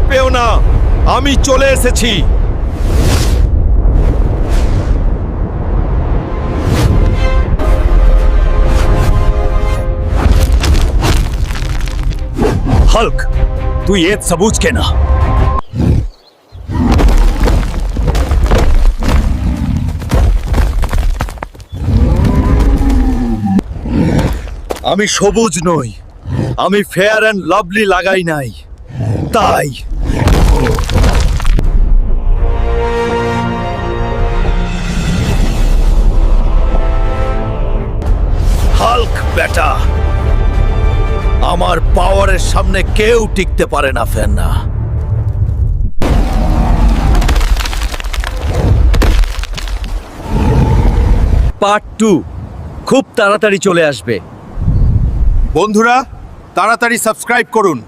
ভয় পেও না, আমি চলে এসেছি। हल्क तू ये सबूज के ना আমি সবুজ নই, আমি ফেয়ার অ্যান্ড লাভলি লাগাই নাই, তাই হাল্ক বেটা, আমার পাওয়ারের সামনে কেউ টিকতে পারে না ফেন্না। পার্ট 2 খুব তাড়াতাড়ি চলে আসবে। বন্ধুরা, তাড়াতাড়ি সাবস্ক্রাইব করুন।